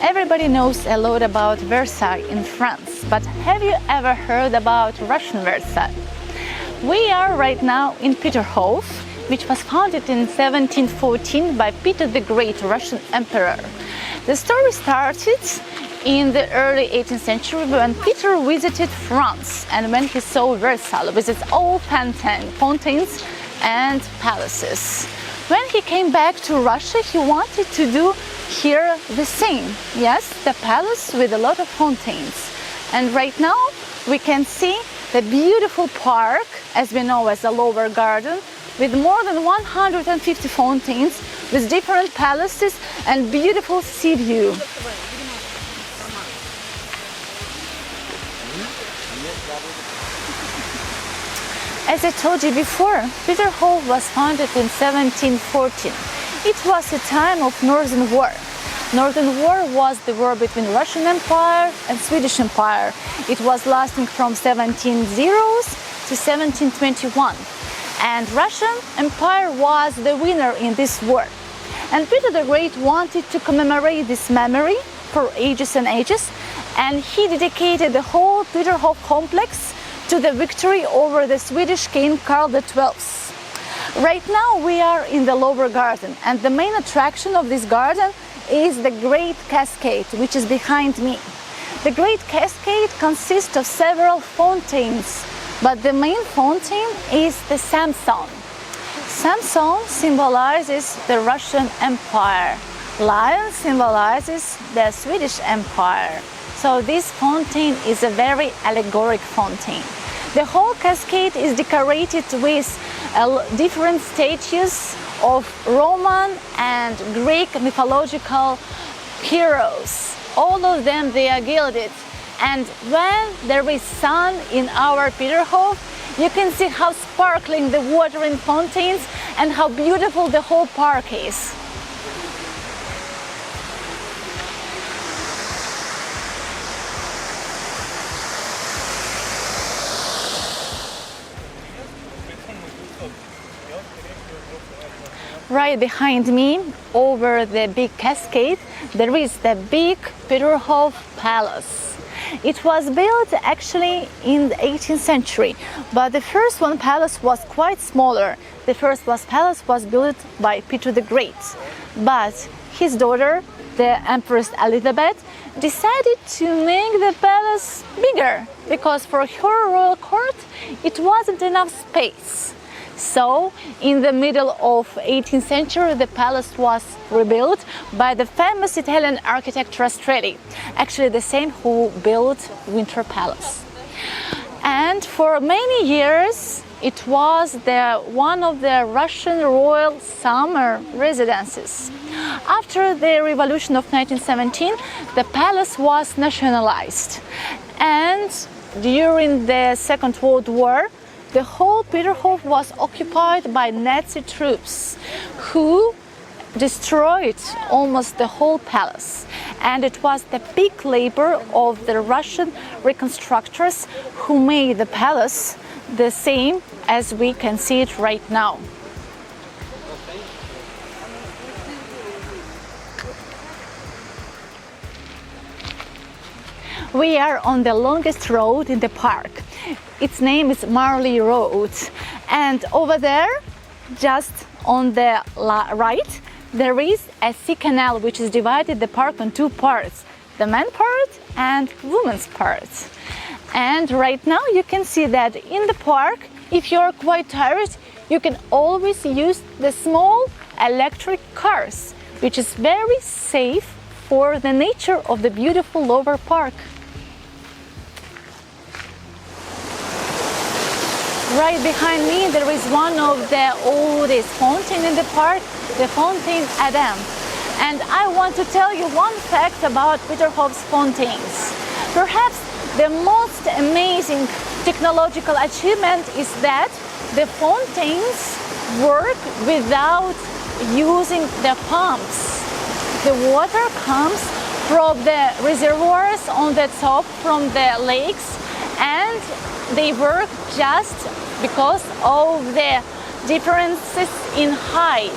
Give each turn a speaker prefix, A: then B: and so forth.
A: Everybody knows a lot about Versailles in France, but have you ever heard about Russian Versailles? We are right now in Peterhof, which was founded in 1714 by Peter the Great, Russian Emperor. The story started in the early 18th century when Peter visited France and when he saw Versailles with its old fountains and palaces. When he came back to Russia, he wanted to do here the same. Yes, the palace with a lot of fountains. And right now we can see the beautiful park, as we know as the Lower Garden, with more than 150 fountains, with different palaces and beautiful sea view. As I told you before, Peterhof was founded in 1714. It was a time of Northern War. Northern War was the war between Russian Empire and Swedish Empire. It was lasting from 1700 to 1721. And Russian Empire was the winner in this war. And Peter the Great wanted to commemorate this memory for ages and ages, and he dedicated the whole Peterhof complex to the victory over the Swedish king Karl XII. Right now we are in the Lower Garden, and the main attraction of this garden is the Great Cascade, which is behind me. The Great Cascade consists of several fountains, but the main fountain is the Samson. Samson symbolizes the Russian Empire. Lion symbolizes the Swedish Empire. So this fountain is a very allegoric fountain. The whole cascade is decorated with different statues of Roman and Greek mythological heroes. All of them, they are gilded. And when there is sun in our Peterhof, you can see how sparkling the water in fountains and how beautiful the whole park is. Right behind me, over the big cascade, there is the big Peterhof Palace. It was built actually in the 18th century, but the first palace was quite smaller. The first palace was built by Peter the Great, but his daughter, the Empress Elizabeth, decided to make the palace bigger because for her royal court it wasn't enough space. So, in the middle of 18th century, the palace was rebuilt by the famous Italian architect Rastrelli, actually the same who built Winter Palace. And for many years, it was one of the Russian royal summer residences. After the revolution of 1917, the palace was nationalized. And during the Second World War, the whole Peterhof was occupied by Nazi troops who destroyed almost the whole palace. And it was the big labor of the Russian reconstructors who made the palace the same as we can see it right now. We are on the longest road in the park. Its name is Marley Road, and over there, just on the right, there is a sea canal which is divided the park in two parts, the man part and women's part. And right now you can see that in the park, if you're quite tired, you can always use the small electric cars, which is very safe for the nature of the beautiful Lower Park. Right behind me there is one of the oldest fountains in the park, the Fountain Adam. And I want to tell you one fact about Peterhof's fountains. Perhaps the most amazing technological achievement is that the fountains work without using the pumps. The water comes from the reservoirs on the top from the lakes, and they work just because of the differences in height.